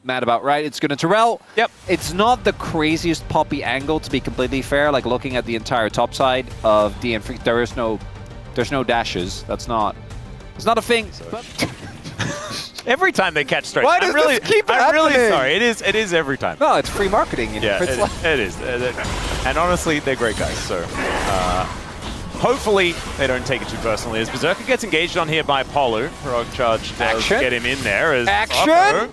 mad about, right? It's going to Terrell. Yep. It's not the craziest poppy angle, to be completely fair. Like looking at the entire top side of DN Freecs, there's no dashes. It's not a thing. But Every time they catch straight. Why does this keep I'm really happening? sorry. It is every time. no, it's free marketing. You know? Yeah, It's like, it is. And honestly, they're great guys. So hopefully they don't take it too personally. As Berserker gets engaged on here by Polu, Rogue Charge does get him in there. As Action!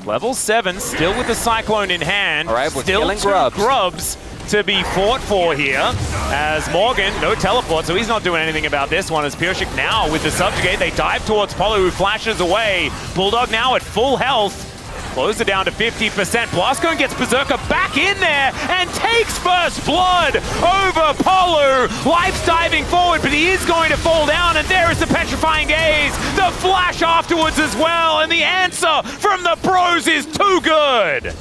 Level 7, still with the Cyclone in hand. All right, we're still killing two grubs to be fought for here. As Morgan, no teleport, so he's not doing anything about this one. As Pureshik now with the Subjugate, they dive towards Polu, who flashes away. Bulldog now at full health. Closer down to 50%. Blastcone gets Berserker back in there and takes first blood over Polu. Life's diving forward, but he is going to fall down, and there is the Petrifying Gaze. The flash afterwards as well, and the answer from the Bros is too good.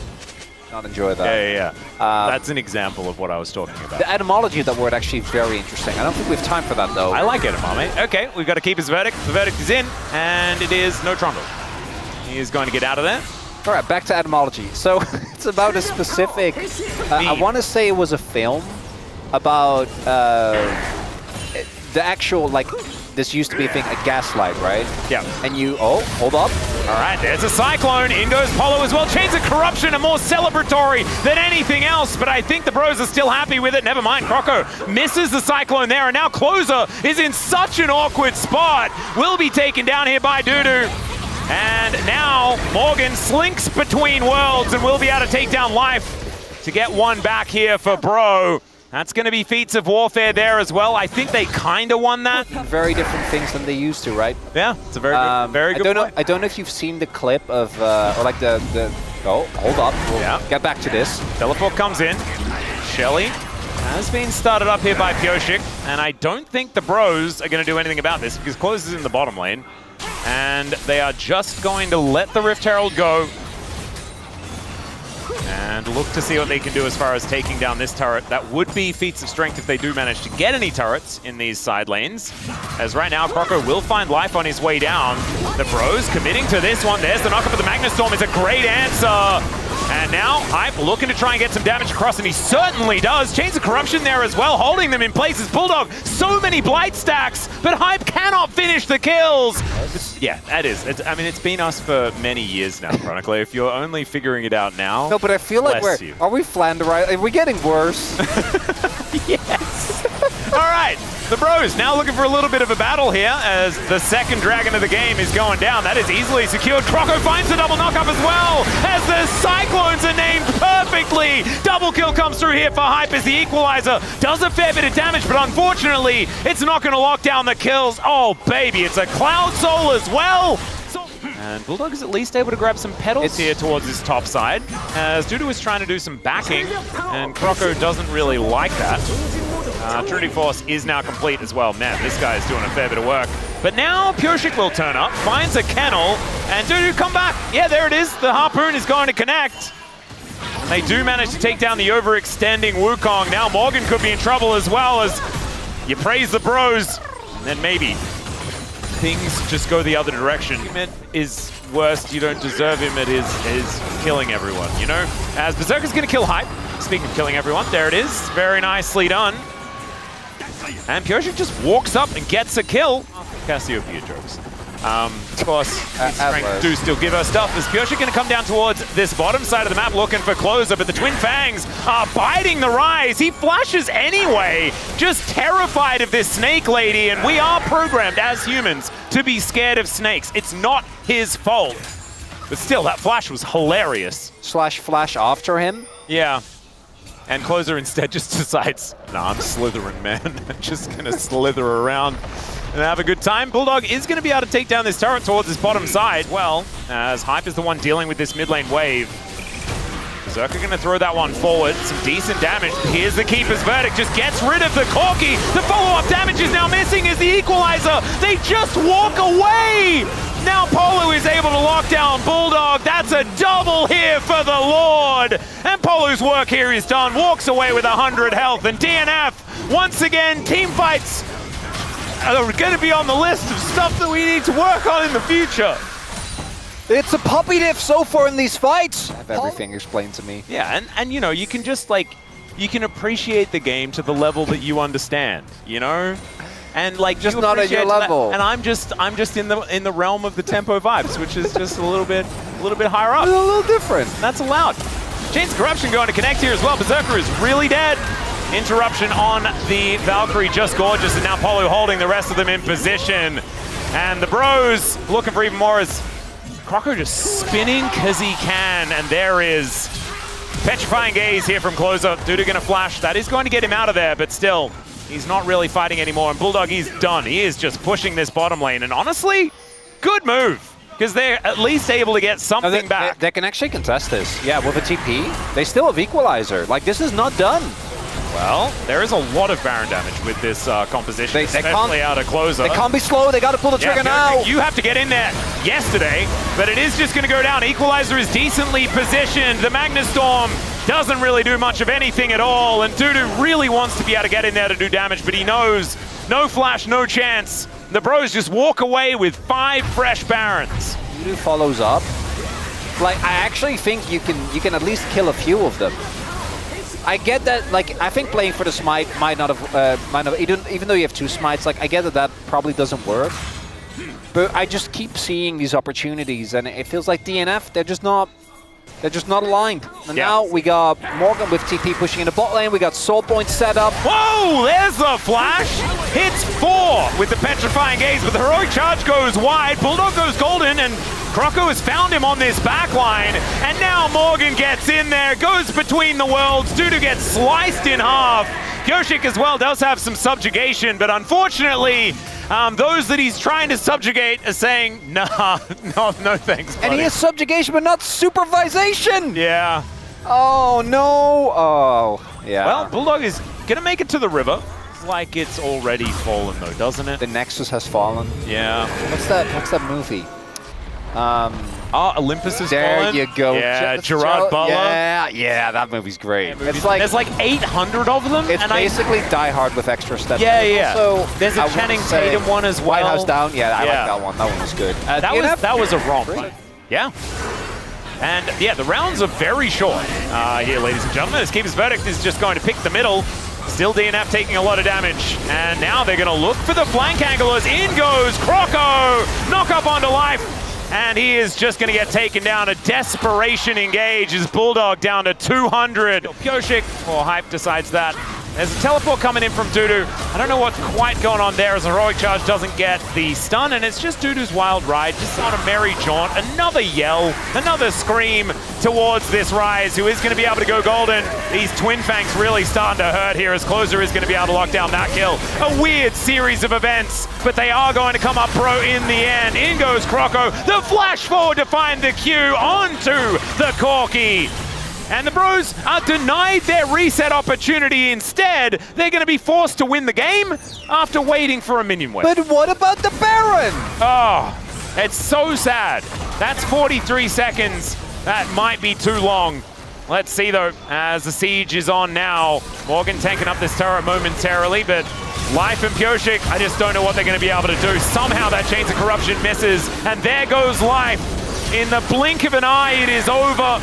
not enjoy that. Yeah. That's an example of what I was talking about. The etymology of that word actually very interesting. I don't think we have time for that, though. I like edamame. Okay, we've got to keep his verdict. The verdict is in, and it is no Trongo. He is going to get out of there. All right, back to etymology. So it's about a specific, I want to say it was a film about the actual, like, this used to be a thing, a gaslight, right? Yeah. And you, oh, hold up. All right, there's a Cyclone. In goes Polo as well. Chains of Corruption and more celebratory than anything else, but I think the Bros are still happy with it. Never mind, Croco misses the Cyclone there, and now Closer is in such an awkward spot. Will be taken down here by Dudu. And now Morgan slinks between worlds and will be able to take down Life to get one back here for Bro. That's going to be feats of warfare there as well. I think they kind of won that. Very different things than they used to, right? Yeah, it's a very good point. I don't know if you've seen the clip of, or like the oh, hold up. We'll get back to this. Teleport comes in. Shelly has been started up here by Pureshik, and I don't think the Bros are going to do anything about this because Close is in the bottom lane. And they are just going to let the Rift Herald go and look to see what they can do as far as taking down this turret. That would be feats of strength if they do manage to get any turrets in these side lanes. As right now, Croco will find Life on his way down. The Bros committing to this one. There's the knockup of the Magnustorm. It's a great answer. And now, Hype looking to try and get some damage across, and he certainly does. Chains of Corruption there as well, holding them in places. Bulldog, so many Blight stacks, but Hype cannot finish the kills. Yeah, that is. I mean, it's been us for many years now, Chronically. If you're only figuring it out now, no, but I feel like are we Flanderized? Are we getting worse? Yes. All right. The Bros now looking for a little bit of a battle here as the second dragon of the game is going down. That is easily secured. Croco finds the double knockup as well as the Cyclones are named perfectly. Double kill comes through here for Hype as the equalizer does a fair bit of damage, but unfortunately, it's not going to lock down the kills. Oh, baby, it's a Cloud Soul as well. And Bulldog is at least able to grab some petals here towards his top side, as Dudu is trying to do some backing, and Croco doesn't really like that. Trinity Force is now complete as well. Man, this guy is doing a fair bit of work. But now Pureshik will turn up, finds a kennel, and Dudu come back. Yeah, there it is. The Harpoon is going to connect. They do manage to take down the overextending Wukong. Now Morgan could be in trouble as well, as you praise the Bros, and then maybe things just go the other direction. It is worst, you don't deserve him, it is killing everyone, you know? As Berserker's gonna kill Hype. Speaking of killing everyone, there it is. Very nicely done. And Pureshik just walks up and gets a kill. Cassiopeia jokes. Of course, strength do still give her stuff. Is Pureshik going to come down towards this bottom side of the map looking for Closer, but the Twin Fangs are biding the rise. He flashes anyway, just terrified of this snake lady, and we are programmed as humans to be scared of snakes. It's not his fault. But still, that flash was hilarious. Flash after him? Yeah. And Closer instead just decides, nah, I'm slithering, man. I'm just going to slither around and have a good time. Bulldog is going to be able to take down this turret towards his bottom side. Well, as Hype is the one dealing with this mid lane wave. Berserker going to throw that one forward. Some decent damage. Here's the Keeper's Verdict. Just gets rid of the Corki. The follow-up damage is now missing as the equalizer. They just walk away. Now Polu is able to lock down Bulldog. That's a double here for the Lord. And Polu's work here is done. Walks away with 100 health. And DNF, once again, team fights are going to be on the list of stuff that we need to work on in the future. It's a puppy diff so far in these fights. I have everything explained to me. Yeah, and you know, you can just like, you can appreciate the game to the level that you understand, you know? And like just not at your level. And I'm just in the realm of the tempo vibes, which is just a little bit higher up. A little different. That's allowed. Chains of Corruption going to connect here as well. Berserker is really dead. Interruption on the Valkyrie, just gorgeous, and now Polo holding the rest of them in position. And the bros looking for even more as Croco just spinning because he can, and there is Petrifying Gaze here from Closer. Dudu gonna flash. That is going to get him out of there, but still, he's not really fighting anymore. And Bulldog, he's done. He is just pushing this bottom lane, and honestly, good move. Because they're at least able to get something back. They can actually contest this. Yeah, with a TP, they still have Equalizer. Like, this is not done. Well, there is a lot of Baron damage with this composition, especially out of Closer. They can't be slow. They got to pull the trigger now. You have to get in there yesterday, but it is just going to go down. Equalizer is decently positioned. The Magnus Storm doesn't really do much of anything at all, and Dudu really wants to be able to get in there to do damage, but he knows no flash, no chance. The bros just walk away with 5 fresh Barons. Dudu follows up. Like, I actually think you can at least kill a few of them. I get that, like, I think playing for the smite might not have, even though you have 2 smites, like, I get that probably doesn't work. But I just keep seeing these opportunities, and it feels like DNF, they're just not aligned. And now we got Morgan with TP pushing in the bot lane. We got Soul Point set up. Whoa, there's the flash. Hits 4 with the Petrifying Gaze, but the Heroic Charge goes wide. Bulldog goes golden, and Croco has found him on this back line. And now Morgan gets in there, goes between the worlds. Dudu gets sliced in half. Yoshik as well does have some subjugation, but unfortunately, those that he's trying to subjugate are saying, nah, no thanks, buddy. And he has subjugation, but not supervisation! Yeah. Oh, no. Oh, yeah. Well, Bulldog is going to make it to the river. Like it's already fallen, though, doesn't it? The Nexus has fallen. Yeah. What's that movie? Olympus has fallen. There you go. Yeah, Gerard Butler. Yeah, that movie's great. It's like, there's like 800 of them. It's basically Die Hard with extra steps. Yeah. Also, there's a Channing Tatum one as well. White House Down. Yeah, I like that one. That one was good. That was a romp. Yeah. And yeah, the rounds are very short here, ladies and gentlemen. As Keeper's Verdict is just going to pick the middle. Still DNF taking a lot of damage. And now they're going to look for the flank angle as in goes Croco. Knock up onto life. And he is just going to get taken down. A desperation engage as Bulldog down to 200. Yoshik, or Hype decides that. There's a teleport coming in from Dudu. I don't know what's quite going on there as the Heroic Charge doesn't get the stun, and it's just Dudu's wild ride, just on a merry jaunt. Another yell, another scream towards this Rise, who is going to be able to go golden. These Twin Fangs really starting to hurt here as Closer is going to be able to lock down that kill. A weird series of events, but they are going to come up pro in the end. In goes Croco, the flash forward to find the Q onto the Corki. And the bros are denied their reset opportunity. Instead, they're going to be forced to win the game after waiting for a minion wave. But what about the Baron? Oh, it's so sad. That's 43 seconds. That might be too long. Let's see, though, as the siege is on now. Morgan tanking up this turret momentarily, but Life and Pyoshik, I just don't know what they're going to be able to do. Somehow that Chains of Corruption misses, and there goes Life. In the blink of an eye, it is over.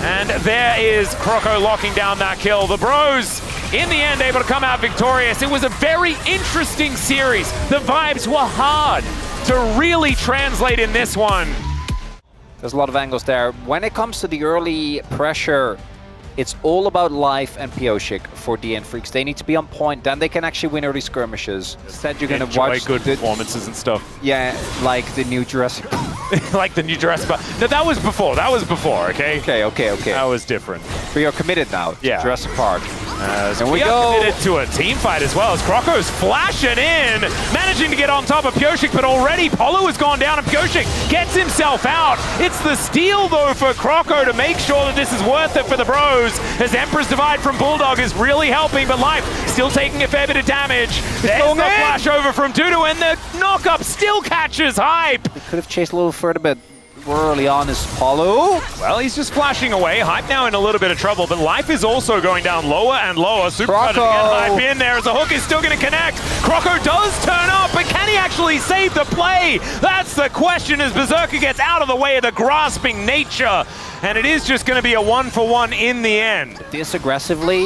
And there is Croco locking down that kill. The bros, in the end, able to come out victorious. It was a very interesting series. The vibes were hard to really translate in this one. There's a lot of angles there. When it comes to the early pressure, it's all about Life and Pyoshik for DN Freecs. They need to be on point, then they can actually win early skirmishes. Instead, you're going to watch good performances and stuff. Yeah, like the new Jurassic like the new Jurassic Park. No, that was before, okay? Okay. That was different. But you're committed now to Jurassic Park. And we are committed to a team fight as well, as Croco's flashing in, managing to get on top of Pyoshik, but already Polo has gone down and Pyoshik gets himself out. It's the steal, though, for Croco to make sure that this is worth it for the bros, as Emperor's Divide from Bulldog is really helping, but Life still taking a fair bit of damage. There's the flash over from Dudu, and the knock-up still catches Hype. They could have chased a little further, but early on is Polo. Well, he's just flashing away. Hype now in a little bit of trouble, but Life is also going down lower and lower. Super to get Hype in there as the hook is still going to connect. Croco does turn up, but can he actually save the play? That's the question as Berserker gets out of the way of the grasping nature. And it is just going to be a 1-for-1 in the end. This aggressively,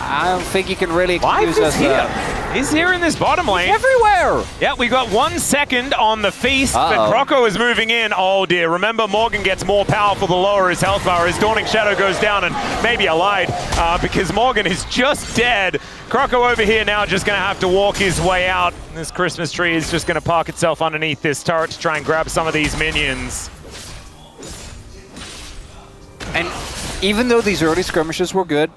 I don't think you can really excuse Life us. is here. He's here in this bottom lane. Everywhere! Yeah, we got 1 second on the feast, but Croco is moving in. Oh dear, remember Morgan gets more powerful the lower his health bar. His Dawning Shadow goes down, and maybe I lied, because Morgan is just dead. Croco over here now just gonna have to walk his way out. This Christmas tree is just gonna park itself underneath this turret to try and grab some of these minions. And even though these early skirmishes were good,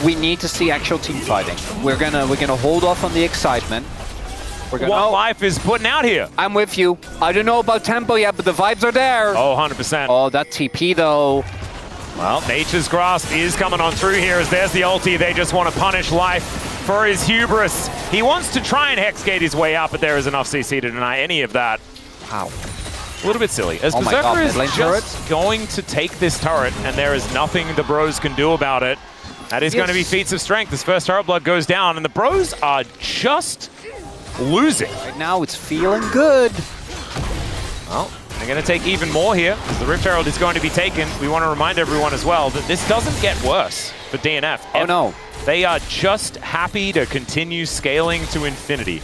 we need to see actual team fighting. We're gonna hold off on the excitement. We're gonna. What Life is putting out here? I'm with you. I don't know about tempo yet, but the vibes are there. Oh, 100%. Oh, that TP though. Well, Nature's Grasp is coming on through here as there's the ulti. They just want to punish Life for his hubris. He wants to try and hexgate his way up, but there is enough CC to deny any of that. Wow. A little bit silly. As Berserker is just going to take this turret, and there is nothing the Bros can do about it. That is going to be feats of strength. This first turret blood goes down, and the Bros are just losing. Right now, it's feeling good. Well, they're going to take even more here, as the Rift Herald is going to be taken. We want to remind everyone as well that this doesn't get worse for DNF. Oh, no. They are just happy to continue scaling to infinity.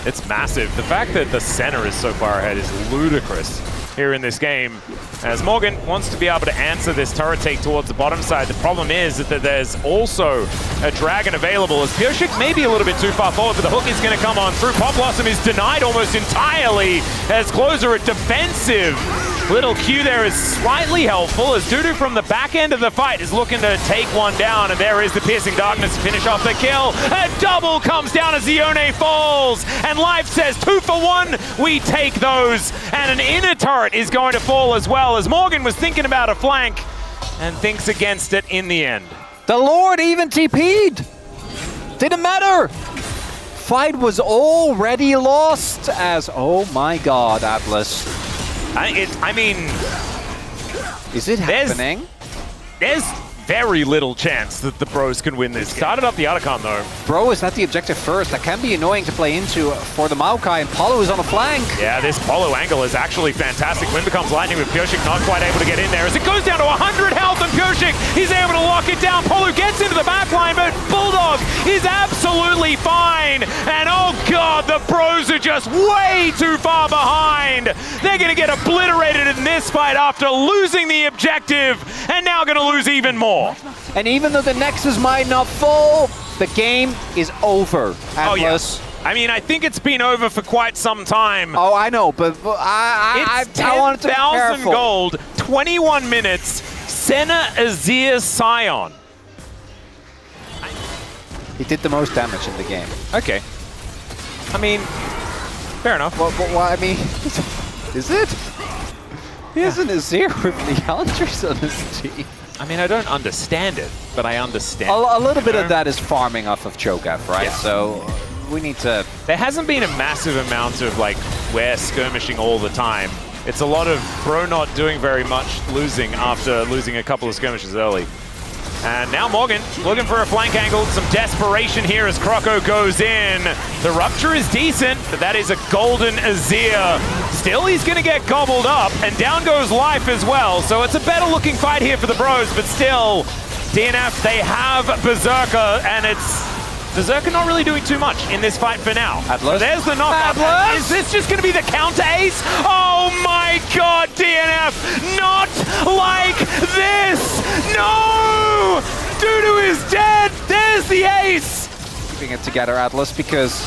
It's massive. The fact that the center is so far ahead is ludicrous here in this game, as Morgan wants to be able to answer this turret take towards the bottom side. The problem is that there's also a dragon available, as Pioshik may be a little bit too far forward, but the hook is going to come on through. Pop Blossom is denied almost entirely, as Closer at defensive. Little Q there is slightly helpful, as Dudu from the back end of the fight is looking to take one down, and there is the Piercing Darkness to finish off the kill. A double comes down as Ione falls, and Life says 2 for 1, we take those, and an inner turret is going to fall as well, as Morgan was thinking about a flank and thinks against it in the end. The Lord even TP'd. Didn't matter. Fight was already lost as, oh my god, Atlas. I mean, is it happening? There's very little chance that the Bros can win this. Started up the Otacon though. Bro is not the objective first. That can be annoying to play into for the Maokai, and Polo is on the flank. Yeah, this Polo angle is actually fantastic. Wind becomes lightning with Pioshik not quite able to get in there. As it goes down to 100 health, and Pioshik, he's able to lock it down. Polo gets into the back line, but Bulldog is absolutely fine. And oh god, the Bros are just way too far behind. They're going to get obliterated in this fight after losing the objective, and now going to lose even more. And even though the Nexus might not fall, the game is over, Atlas. Oh, yes. I mean, I think it's been over for quite some time. Oh, I know, but I wanted to be 10,000 careful. gold, 21 minutes, Senna Azir Scion. He did the most damage in the game. Okay. I mean, fair enough. Well, I mean, is it? He has an Azir with Leandris on his team. I mean, I don't understand it, but I understand. A little bit of that is farming off of Cho'Gath, right? Yeah. So we need to... There hasn't been a massive amount of, like, we're skirmishing all the time. It's a lot of Bro not doing very much, losing after losing a couple of skirmishes early. And now Morgan looking for a flank angle. Some desperation here as Croco goes in. The rupture is decent, but that is a golden Azir. Still, he's going to get gobbled up, and down goes Life as well. So it's a better looking fight here for the Bros, but still, DNF, they have Berserker, and it's Berserker not really doing too much in this fight for now. Atlas. There's the knockup. Atlas. Is this just going to be the counter ace? Oh my god, DNF! Not like this! No! Dudu is dead! There's the ace! Keeping it together, Atlas, because...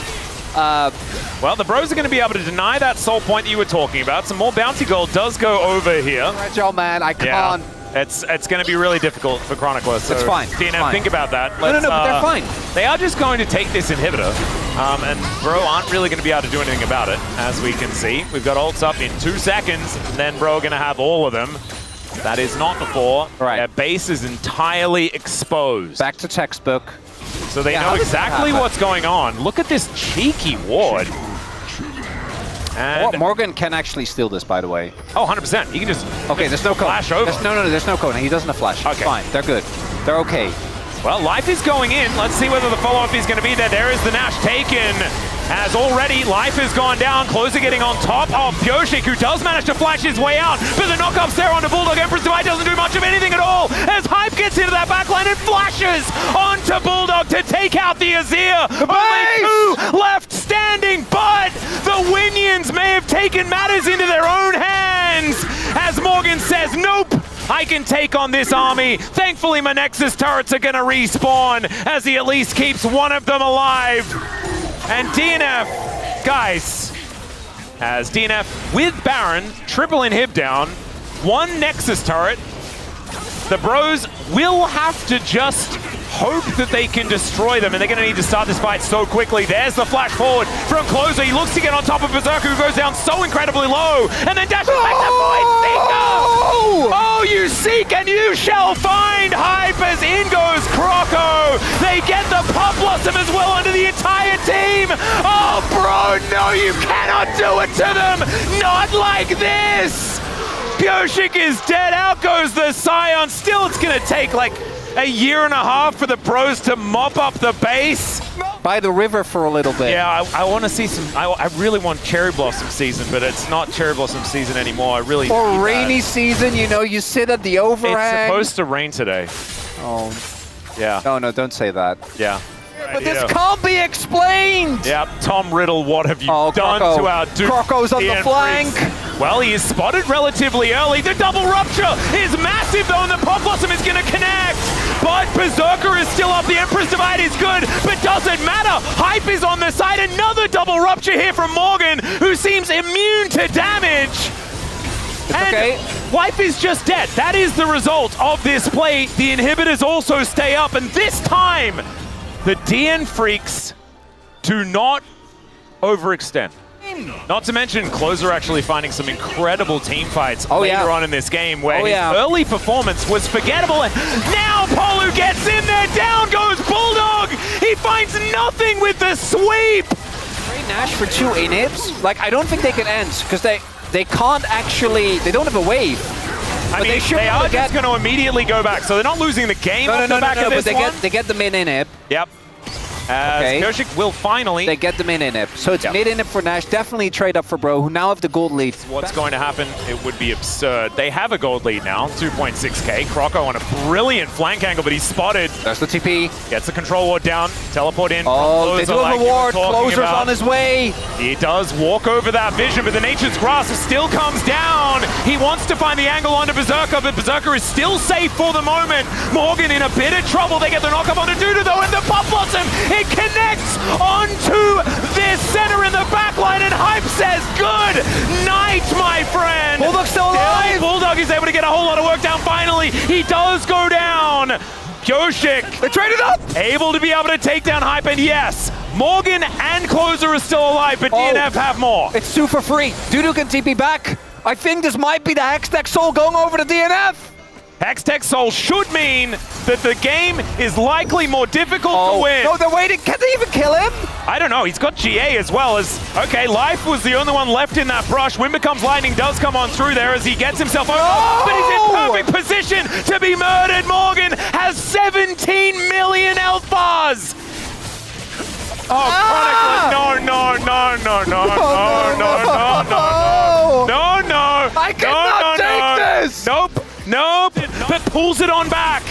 well, the Bros are going to be able to deny that soul point that you were talking about. Some more bounty gold does go over here. Right, y'all, man, I can't... It's going to be really difficult for Chronicler. So it's fine. DNF, think about that. No, but they're fine. They are just going to take this inhibitor, and Bro aren't really going to be able to do anything about it, as we can see. We've got ults up in 2 seconds, and then Bro are going to have all of them. That is not before. Right. Their base is entirely exposed. Back to textbook. So they know exactly what's going on. Look at this cheeky ward. And Morgan can actually steal this, by the way. oh, 100%. He can just okay. There's no cone. flash over. No, there's no cone. He doesn't have flash. Okay. Fine. They're good. They're okay. Well, Life is going in. Let's see whether the follow-up is going to be there. There is the Nash taken. As already, Life has gone down. Closer getting on top of Pyoshik, who does manage to flash his way out. But the knockup's there onto Bulldog. Empress Divide doesn't do much of anything at all. As Hype gets into that backline and flashes onto Bulldog to take out the Azir. Only 2 left standing, but the Winions may have taken matters into their own hands. As Morgan says, nope. I can take on this army. Thankfully, my Nexus turrets are gonna respawn as he at least keeps one of them alive. And DNF, guys, as DNF with Baron, triple inhib down, 1 Nexus turret. The bros will have to just hope that they can destroy them, and they're going to need to start this fight so quickly. There's the flash forward from Closer. He looks to get on top of Berserker, who goes down so incredibly low, and then dashes back to Void Seeker! Oh, you seek and you shall find! Hype as in goes Croco! They get the Pop Blossom as well onto the entire team! Oh, bro, no, you cannot do it to them! Not like this! Pyoshik is dead, out goes the Scion. Still, it's going to take like a year and a half for the pros to mop up the base. By the river for a little bit. Yeah, I want to see some, I really want Cherry Blossom season, but it's not Cherry Blossom season anymore. I really Or rainy season, you know, you sit at the overhang. It's supposed to rain today. Oh. Yeah. No, don't say that. Yeah. But this can't be explained! Yep, Tom Riddle, what have you done Croco. to our Duke? Croco's on the flank! Freecs? Well, he is spotted relatively early. The double rupture is massive though, and the Pop Blossom is going to connect! But Berserker is still up, the Empress Divide is good, but doesn't matter! Hype is on the side, another double rupture here from Morgan, who seems immune to damage! And okay. Life is just dead. That is the result of this play. The inhibitors also stay up, and this time, the DN Freecs do not overextend. Not to mention, Closer actually finding some incredible team fights later on in this game where his early performance was forgettable, and now Polu gets in there, down goes Bulldog! He finds nothing with the sweep! Great Nash for 2 inhibs. Like, I don't think they can end, because they can't actually, they don't have a wave. I mean, they are just going to immediately go back, so they're not losing the game off the back of this one. But they get the mid inhib. Yep. Pyoshik will finally... They get the mid inhib. So it's mid inhib for Nash. Definitely trade up for Bro, who now have the gold lead. What's going to happen? It would be absurd. They have a gold lead now, 2.6k. Croco on a brilliant flank angle, but he's spotted. There's the TP. Gets the control ward down. Teleport in. Oh, they do have a ward. Closer's on his way. He does walk over that vision, but the Nature's Grasp still comes down. He wants to find the angle onto Berserker, but Berserker is still safe for the moment. Morgan in a bit of trouble. They get the knock up onto Dudu though, and the Pop Blossom, it connects onto this center in the backline, and Hype says, good night, my friend. Bulldog's still alive. Bulldog is able to get a whole lot of work down finally. He does go down. Pyoshik. They traded up. Able to be able to take down Hype, and yes, Morgan and Closer are still alive, but DNF have more. It's 2 for free. Dudu can TP back. I think this might be the Hextech Soul going over to DNF. Hextech Soul should mean that the game is likely more difficult to win. No, they're waiting. Can they even kill him? I don't know. He's got GA as well as... Okay, Life was the only one left in that brush. Wind Becomes Lightning does come on through there as he gets himself over. But he's in perfect position to be murdered. Morgan has 17 million health bars. Oh, Chronicler. No. I cannot take this. Nope. But pulls it on back.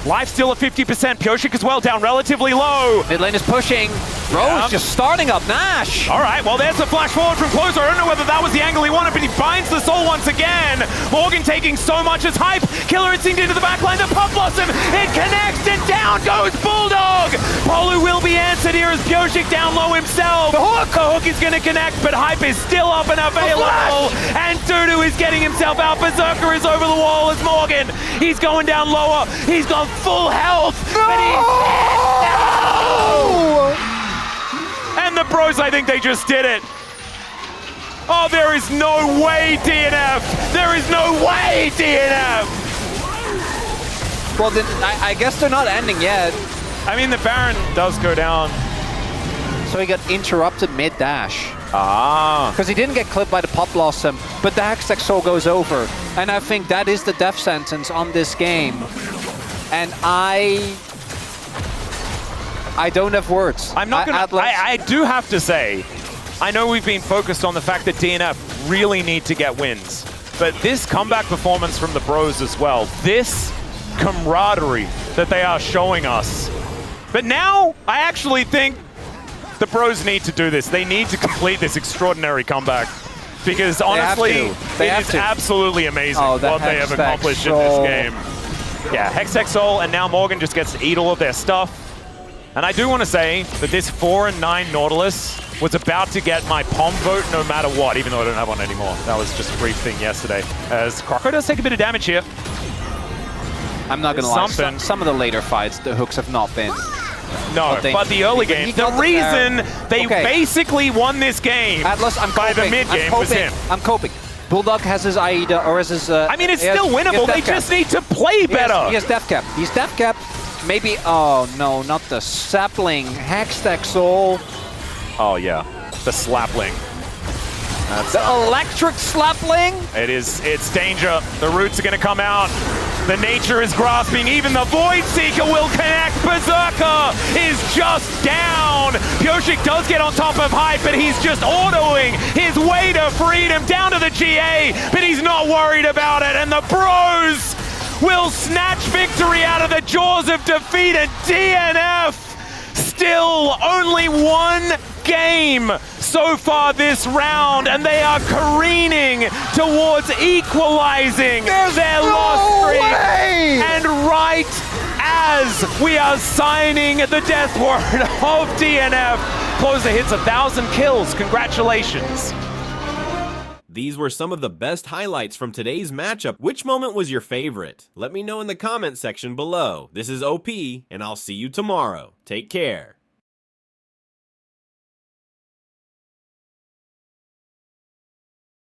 Life still at 50%. Pyoshik as well, down relatively low. Mid lane is pushing. Bro's just starting up Nash. All right, well, there's a flash forward from Closer. I don't know whether that was the angle he wanted, but he finds the soul once again. Morgan taking so much as Hype. Killer Instinct into the backline. The Pop Blossom, it connects, and down goes Bulldog. Polu will be answered here as Pyoshik down low himself. The hook is going to connect, but Hype is still up and available. And Dudu is getting himself out. Berserker is over the wall as Morgan. He's going down lower. He's got full health. No! But he's dead. No! And the bros, I think they just did it. Oh, there is no way, DNF. There is no way, DNF. Well, then I guess they're not ending yet. I mean, the Baron does go down. So he got interrupted mid-dash. Ah. Because he didn't get clipped by the Pop Blossom, but the Hextech Soul goes over. And I think that is the death sentence on this game. And I I don't have words. I'm not gonna. I do have to say, I know we've been focused on the fact that DNF really need to get wins, but this comeback performance from the Bros as well, this camaraderie that they are showing us. But now, I actually think the Bros need to do this. They need to complete this extraordinary comeback. Because honestly, it is absolutely amazing what they have accomplished in this game. Yeah, Hextech Soul, and now Morgan just gets to eat all of their stuff. And I do want to say that this 4-9 Nautilus was about to get my POM vote no matter what, even though I don't have one anymore. That was just a brief thing yesterday. As Croco does take a bit of damage here. I'm not going to lie, some of the later fights, the hooks have not been... No, but the early game, the reason they basically won this game by the mid-game was him. I'm coping. Bulldog has his AIDA, or has his... I mean, it's still winnable. They just need to play better. He has Death Cap. He's Death Cap. Maybe... Oh, no, not the Sapling. Hextech Soul. Oh, yeah. The Slapling. That's the electric Slapling? It's danger. The roots are going to come out. The nature is grasping. Even the Void Seeker will connect. Berserker is just down. Pyoshik does get on top of Hype, but he's just autoing his way to freedom down to the GA, but he's not worried about it. And the Bros will snatch victory out of the jaws of defeat, and DNF still only one game so far this round, and they are careening towards equalizing their loss streak. And right as we are signing the death word of DNF, Closer hits 1,000 kills. Congratulations. These were some of the best highlights from today's matchup. Which moment was your favorite? Let me know in the comment section below. This is OP, and I'll see you tomorrow. Take care.